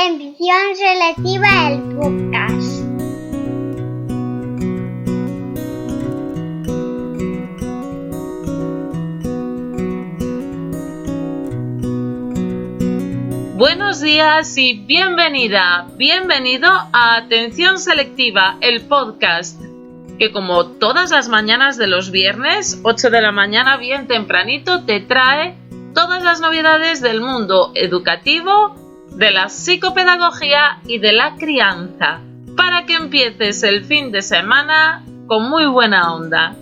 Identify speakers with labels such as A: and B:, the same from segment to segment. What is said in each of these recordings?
A: Atención selectiva el podcast.
B: Buenos días y bienvenido a Atención Selectiva, el podcast, que como todas las mañanas de los viernes, 8 de la mañana bien tempranito, te trae todas las novedades del mundo educativo, de la psicopedagogía y de la crianza, para que empieces el fin de semana con muy buena onda.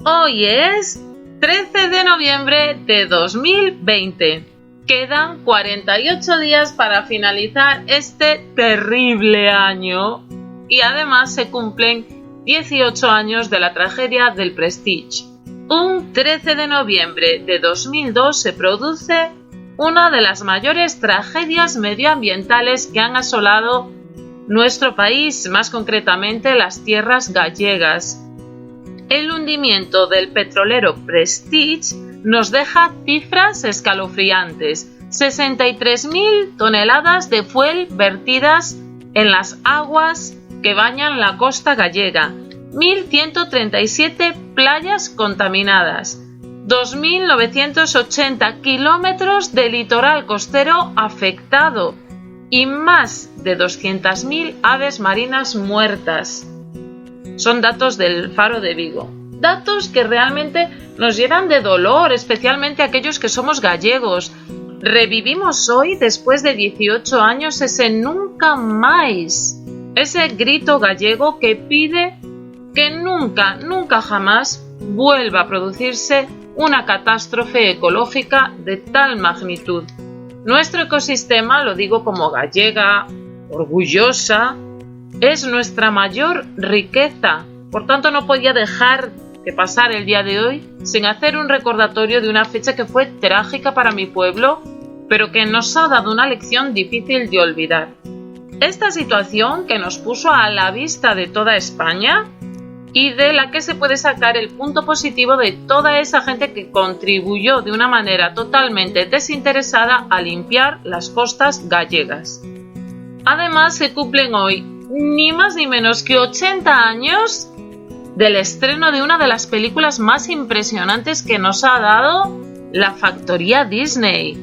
B: Hoy es 13 de noviembre de 2020. Quedan 48 días para finalizar este terrible año y además se cumplen 18 años de la tragedia del Prestige. Un 13 de noviembre de 2002 se produce una de las mayores tragedias medioambientales que han asolado nuestro país, más concretamente las tierras gallegas. El hundimiento del petrolero Prestige nos deja cifras escalofriantes: 63.000 toneladas de fuel vertidas en las aguas que bañan la costa gallega, 1.137 playas contaminadas, 2.980 kilómetros de litoral costero afectado y más de 200.000 aves marinas muertas. Son datos del Faro de Vigo. Datos que realmente nos llenan de dolor, especialmente aquellos que somos gallegos. Revivimos hoy, después de 18 años, ese nunca más, ese grito gallego que pide que nunca jamás vuelva a producirse una catástrofe ecológica de tal magnitud. Nuestro ecosistema, lo digo como gallega, orgullosa, es nuestra mayor riqueza. Por tanto, no podía dejar de pasar el día de hoy sin hacer un recordatorio de una fecha que fue trágica para mi pueblo, pero que nos ha dado una lección difícil de olvidar. Esta situación que nos puso a la vista de toda España y de la que se puede sacar el punto positivo de toda esa gente que contribuyó de una manera totalmente desinteresada a limpiar las costas gallegas. Además, se cumplen hoy ni más ni menos que 80 años del estreno de una de las películas más impresionantes que nos ha dado la factoría Disney.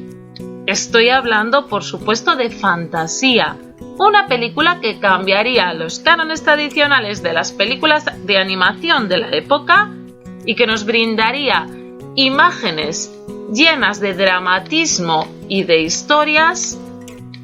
B: Estoy hablando, por supuesto, de Fantasía, una película que cambiaría los cánones tradicionales de las películas de animación de la época y que nos brindaría imágenes llenas de dramatismo y de historias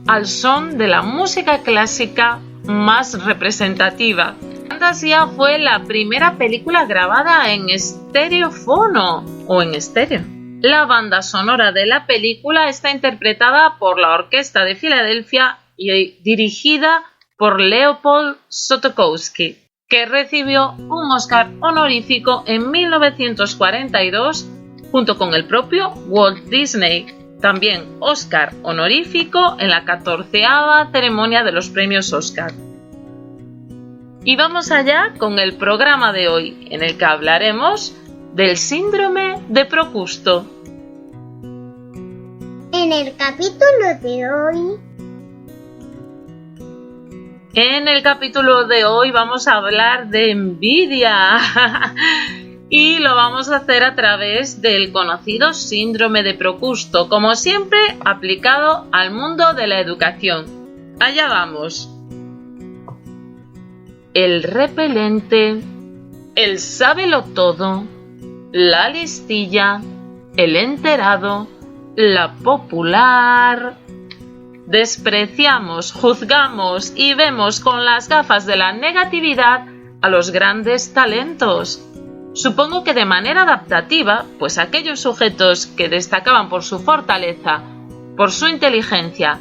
B: al son de la música clásica más representativa. Fantasía fue la primera película grabada en estereofono o en estéreo. La banda sonora de la película está interpretada por la Orquesta de Filadelfia y dirigida por Leopold Stokowski, que recibió un Oscar honorífico en 1942 junto con el propio Walt Disney. También Oscar honorífico en la 14ª ceremonia de los premios Oscar. Y vamos allá con el programa de hoy, en el que hablaremos del síndrome de Procusto.
A: En el capítulo
B: de hoy vamos a hablar de envidia y lo vamos a hacer a través del conocido síndrome de Procusto, como siempre aplicado al mundo de la educación. Allá vamos. El repelente, el sábelotodo, la listilla, el enterado, la popular. Despreciamos, juzgamos y vemos con las gafas de la negatividad a los grandes talentos. Supongo que de manera adaptativa, pues aquellos sujetos que destacaban por su fortaleza, por su inteligencia,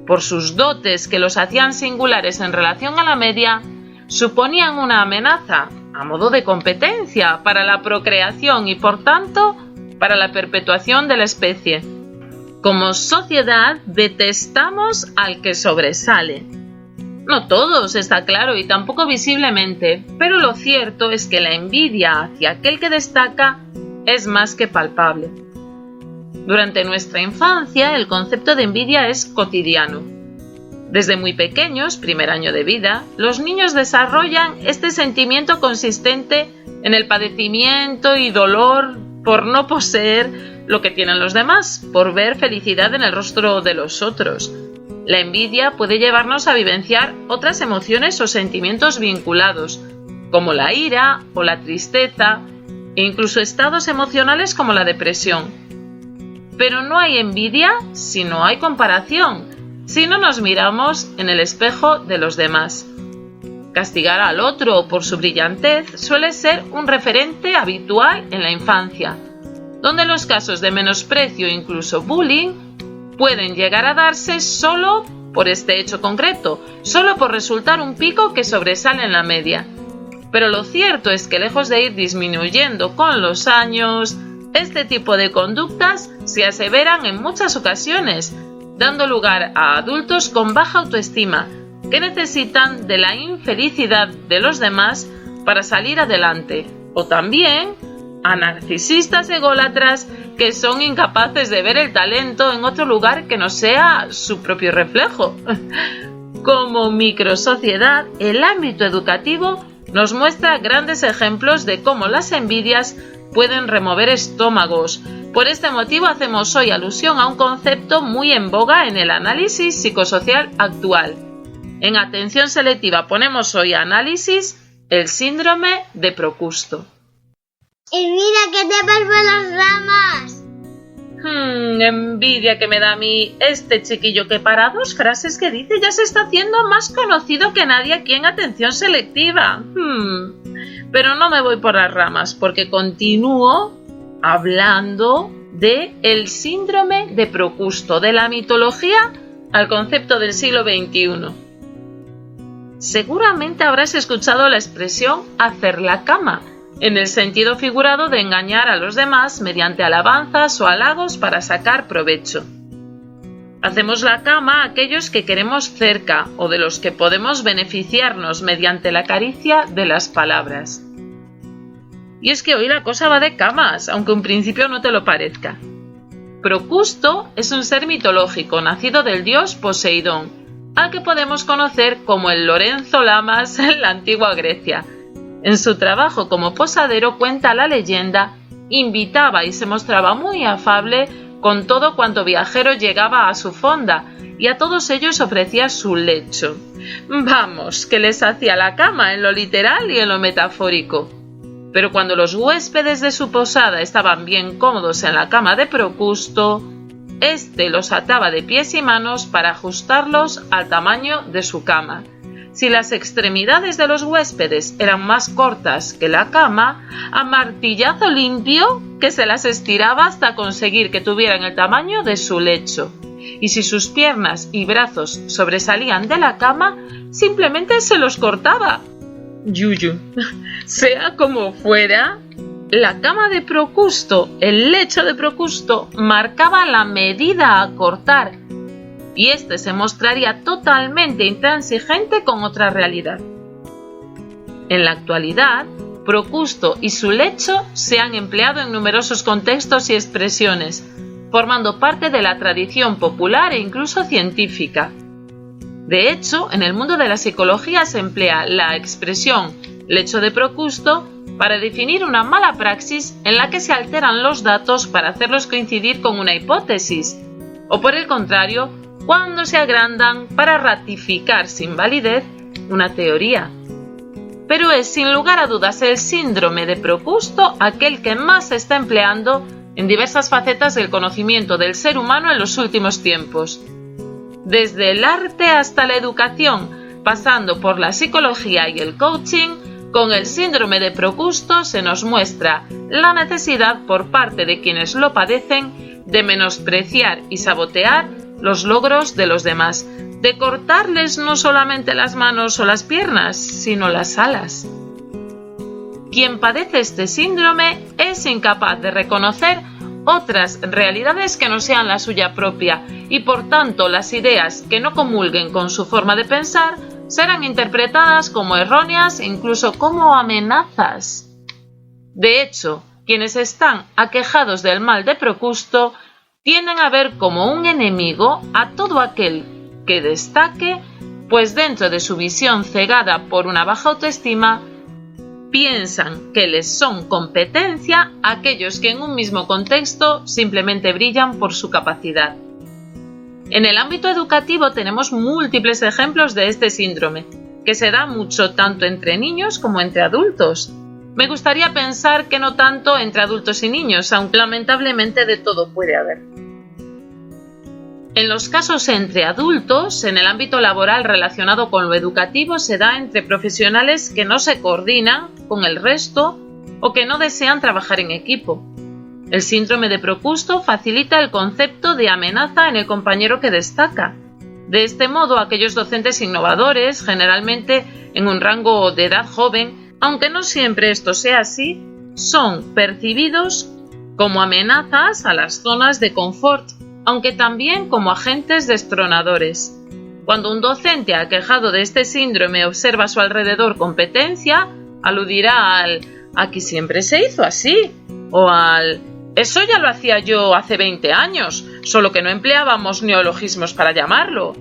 B: por sus dotes que los hacían singulares en relación a la media, suponían una amenaza, a modo de competencia, para la procreación y, por tanto, para la perpetuación de la especie. Como sociedad detestamos al que sobresale. No todos, está claro, y tampoco visiblemente, pero lo cierto es que la envidia hacia aquel que destaca es más que palpable. Durante nuestra infancia, el concepto de envidia es cotidiano. Desde muy pequeños, primer año de vida, los niños desarrollan este sentimiento consistente en el padecimiento y dolor por no poseer lo que tienen los demás, por ver felicidad en el rostro de los otros. La envidia puede llevarnos a vivenciar otras emociones o sentimientos vinculados, como la ira o la tristeza, e incluso estados emocionales como la depresión. Pero no hay envidia si no hay comparación, si no nos miramos en el espejo de los demás. Castigar al otro por su brillantez suele ser un referente habitual en la infancia, donde los casos de menosprecio e incluso bullying pueden llegar a darse solo por este hecho concreto, solo por resultar un pico que sobresale en la media. Pero lo cierto es que lejos de ir disminuyendo con los años, este tipo de conductas se aseveran en muchas ocasiones, dando lugar a adultos con baja autoestima, que necesitan de la infelicidad de los demás para salir adelante, o también a narcisistas ególatras que son incapaces de ver el talento en otro lugar que no sea su propio reflejo. Como microsociedad, el ámbito educativo nos muestra grandes ejemplos de cómo las envidias pueden remover estómagos. Por este motivo hacemos hoy alusión a un concepto muy en boga en el análisis psicosocial actual. En atención selectiva ponemos hoy a análisis el síndrome de Procusto.
A: Y mira que te vuelvo las ramas.
B: Envidia que me da a mí este chiquillo que para 2 frases que dice ya se está haciendo más conocido que nadie aquí en atención selectiva. Pero no me voy por las ramas porque continúo hablando de el síndrome de Procusto, de la mitología al concepto del siglo XXI. Seguramente habrás escuchado la expresión hacer la cama, en el sentido figurado de engañar a los demás mediante alabanzas o halagos para sacar provecho. Hacemos la cama a aquellos que queremos cerca o de los que podemos beneficiarnos mediante la caricia de las palabras. Y es que hoy la cosa va de camas, aunque en principio no te lo parezca. Procusto es un ser mitológico nacido del dios Poseidón, al que podemos conocer como el Lorenzo Lamas en la antigua Grecia. En su trabajo como posadero, cuenta la leyenda, invitaba y se mostraba muy afable con todo cuanto viajero llegaba a su fonda, y a todos ellos ofrecía su lecho. Vamos, que les hacía la cama en lo literal y en lo metafórico. Pero cuando los huéspedes de su posada estaban bien cómodos en la cama de Procusto, éste los ataba de pies y manos para ajustarlos al tamaño de su cama. Si las extremidades de los huéspedes eran más cortas que la cama, a martillazo limpio que se las estiraba hasta conseguir que tuvieran el tamaño de su lecho. Y si sus piernas y brazos sobresalían de la cama, simplemente se los cortaba. Yuyu. Sea como fuera, la cama de Procusto, el lecho de Procusto, marcaba la medida a cortar, y éste se mostraría totalmente intransigente con otra realidad. En la actualidad, Procusto y su lecho se han empleado en numerosos contextos y expresiones, formando parte de la tradición popular e incluso científica. De hecho, en el mundo de la psicología se emplea la expresión lecho de Procusto para definir una mala praxis en la que se alteran los datos para hacerlos coincidir con una hipótesis, o por el contrario, cuando se agrandan para ratificar sin validez una teoría. Pero es sin lugar a dudas el síndrome de Procusto aquel que más se está empleando en diversas facetas del conocimiento del ser humano en los últimos tiempos. Desde el arte hasta la educación, pasando por la psicología y el coaching, con el síndrome de Procusto se nos muestra la necesidad por parte de quienes lo padecen de menospreciar y sabotear los logros de los demás, de cortarles no solamente las manos o las piernas, sino las alas. Quien padece este síndrome es incapaz de reconocer otras realidades que no sean la suya propia y por tanto las ideas que no comulguen con su forma de pensar serán interpretadas como erróneas e incluso como amenazas. De hecho, quienes están aquejados del mal de Procusto tienden a ver como un enemigo a todo aquel que destaque, pues dentro de su visión cegada por una baja autoestima, piensan que les son competencia aquellos que en un mismo contexto simplemente brillan por su capacidad. En el ámbito educativo tenemos múltiples ejemplos de este síndrome, que se da mucho tanto entre niños como entre adultos. Me gustaría pensar que no tanto entre adultos y niños, aunque lamentablemente de todo puede haber. En los casos entre adultos, en el ámbito laboral relacionado con lo educativo, se da entre profesionales que no se coordinan con el resto o que no desean trabajar en equipo. El síndrome de Procusto facilita el concepto de amenaza en el compañero que destaca. De este modo, aquellos docentes innovadores, generalmente en un rango de edad joven, aunque no siempre esto sea así, son percibidos como amenazas a las zonas de confort, aunque también como agentes destronadores. Cuando un docente aquejado de este síndrome observa a su alrededor competencia, aludirá al «aquí siempre se hizo así» o al «eso ya lo hacía yo hace 20 años, solo que no empleábamos neologismos para llamarlo».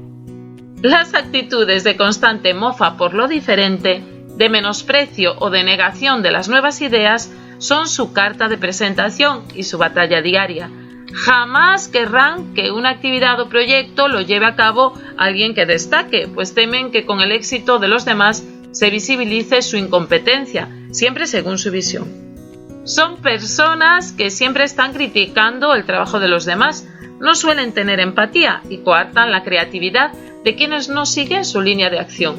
B: Las actitudes de constante mofa por lo diferente, de menosprecio o de negación de las nuevas ideas son su carta de presentación y su batalla diaria. Jamás querrán que una actividad o proyecto lo lleve a cabo alguien que destaque, pues temen que con el éxito de los demás se visibilice su incompetencia, siempre según su visión. Son personas que siempre están criticando el trabajo de los demás, no suelen tener empatía y coartan la creatividad de quienes no siguen su línea de acción.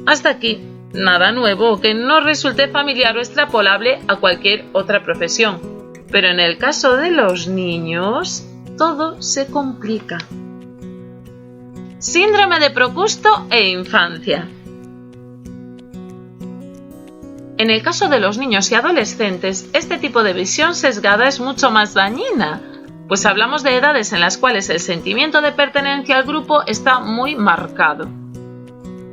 B: Hasta aquí, nada nuevo que no resulte familiar o extrapolable a cualquier otra profesión. Pero en el caso de los niños, todo se complica. Síndrome de Procusto e infancia. En el caso de los niños y adolescentes, este tipo de visión sesgada es mucho más dañina, pues hablamos de edades en las cuales el sentimiento de pertenencia al grupo está muy marcado.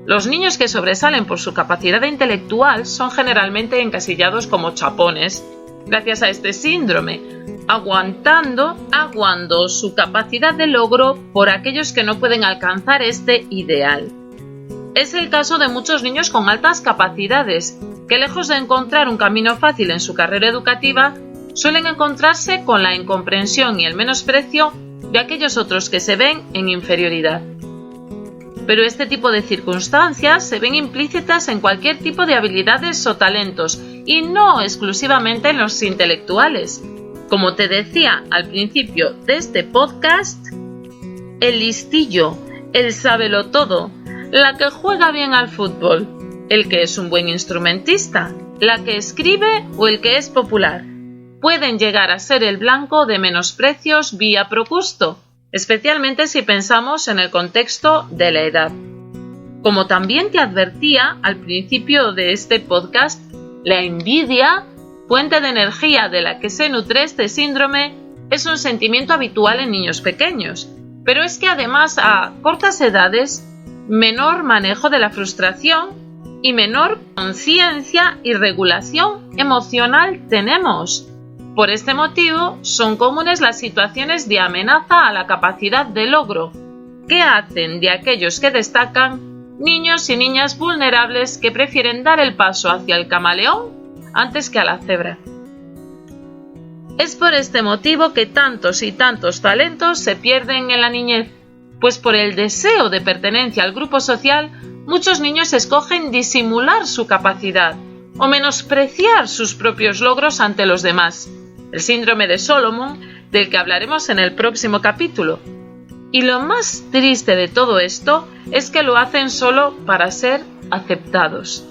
B: Los niños que sobresalen por su capacidad intelectual son generalmente encasillados como chapones, gracias a este síndrome, aguando su capacidad de logro por aquellos que no pueden alcanzar este ideal. Es el caso de muchos niños con altas capacidades, que lejos de encontrar un camino fácil en su carrera educativa, suelen encontrarse con la incomprensión y el menosprecio de aquellos otros que se ven en inferioridad. Pero este tipo de circunstancias se ven implícitas en cualquier tipo de habilidades o talentos, y no exclusivamente en los intelectuales. Como te decía al principio de este podcast, el listillo, el sabelotodo, la que juega bien al fútbol, el que es un buen instrumentista, la que escribe o el que es popular, pueden llegar a ser el blanco de menosprecios vía Procusto, especialmente si pensamos en el contexto de la edad. Como también te advertía al principio de este podcast, la envidia, fuente de energía de la que se nutre este síndrome, es un sentimiento habitual en niños pequeños, pero es que además a cortas edades, menor manejo de la frustración y menor conciencia y regulación emocional tenemos. Por este motivo, son comunes las situaciones de amenaza a la capacidad de logro, que hacen de aquellos que destacan niños y niñas vulnerables que prefieren dar el paso hacia el camaleón antes que a la cebra. Es por este motivo que tantos y tantos talentos se pierden en la niñez, pues por el deseo de pertenencia al grupo social, muchos niños escogen disimular su capacidad o menospreciar sus propios logros ante los demás. El síndrome de Solomon, del que hablaremos en el próximo capítulo. Y lo más triste de todo esto es que lo hacen solo para ser aceptados.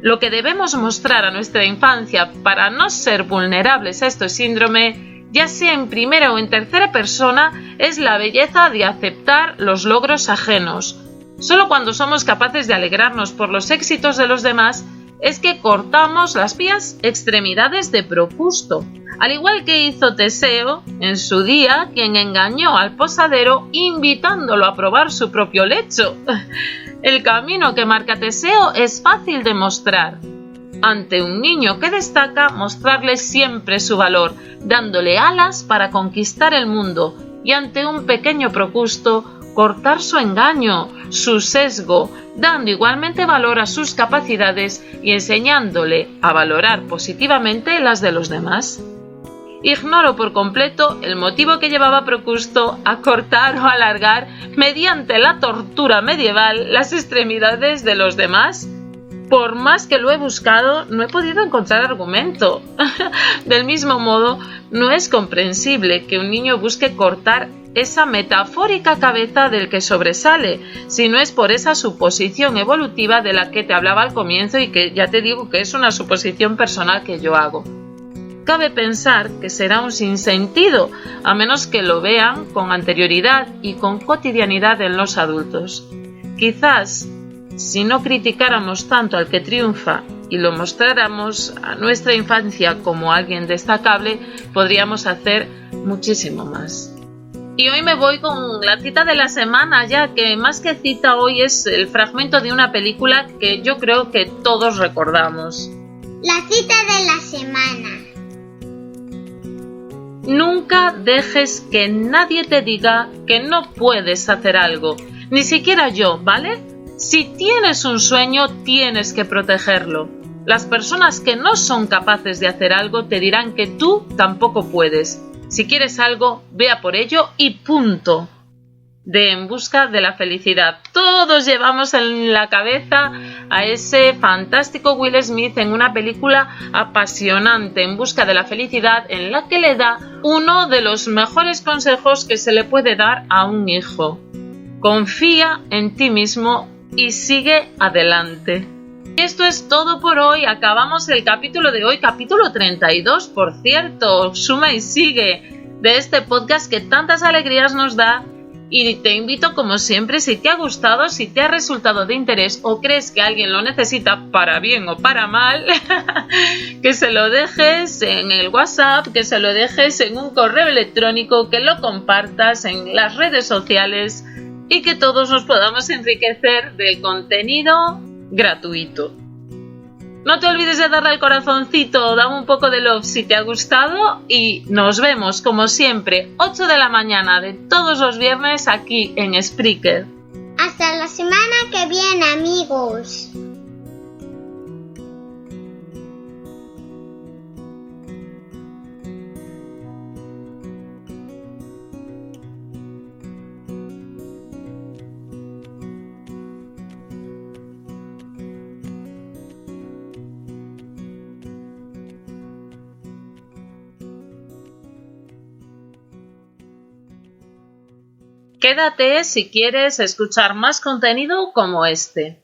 B: Lo que debemos mostrar a nuestra infancia para no ser vulnerables a este síndrome, ya sea en primera o en tercera persona, es la belleza de aceptar los logros ajenos. Solo cuando somos capaces de alegrarnos por los éxitos de los demás es que cortamos las vías extremidades de Procusto, al igual que hizo Teseo en su día, quien engañó al posadero invitándolo a probar su propio lecho. El camino que marca Teseo es fácil de mostrar. Ante un niño que destaca, mostrarle siempre su valor, dándole alas para conquistar el mundo, y ante un pequeño procusto, cortar su engaño, su sesgo, dando igualmente valor a sus capacidades y enseñándole a valorar positivamente las de los demás. Ignoro por completo el motivo que llevaba a Procusto a cortar o alargar mediante la tortura medieval las extremidades de los demás. Por más que lo he buscado, no he podido encontrar argumento. Del mismo modo, no es comprensible que un niño busque cortar esa metafórica cabeza del que sobresale, si no es por esa suposición evolutiva de la que te hablaba al comienzo y que ya te digo que es una suposición personal que yo hago. Cabe pensar que será un sinsentido, a menos que lo vean con anterioridad y con cotidianidad en los adultos. Quizás, si no criticáramos tanto al que triunfa y lo mostráramos a nuestra infancia como alguien destacable, podríamos hacer muchísimo más. Y hoy me voy con la cita de la semana, ya que más que cita hoy es el fragmento de una película que yo creo que todos recordamos.
A: La cita de la semana.
B: Nunca dejes que nadie te diga que no puedes hacer algo, ni siquiera yo, ¿vale? Si tienes un sueño, tienes que protegerlo. Las personas que no son capaces de hacer algo te dirán que tú tampoco puedes. Si quieres algo, ve a por ello y punto. De En busca de la felicidad. Todos llevamos en la cabeza a ese fantástico Will Smith en una película apasionante, En busca de la felicidad, en la que le da uno de los mejores consejos que se le puede dar a un hijo. Confía en ti mismo y sigue adelante. Y esto es todo por hoy. Acabamos el capítulo de hoy, capítulo 32, por cierto, suma y sigue, de este podcast que tantas alegrías nos da. Y te invito, como siempre, si te ha gustado, si te ha resultado de interés o crees que alguien lo necesita para bien o para mal, que se lo dejes en el WhatsApp, que se lo dejes en un correo electrónico, que lo compartas en las redes sociales y que todos nos podamos enriquecer del contenido gratuito. No te olvides de darle al corazoncito, dame un poco de love si te ha gustado y nos vemos como siempre 8 de la mañana de todos los viernes aquí en Spreaker.
A: Hasta la semana que viene, amigos.
B: Quédate si quieres escuchar más contenido como este.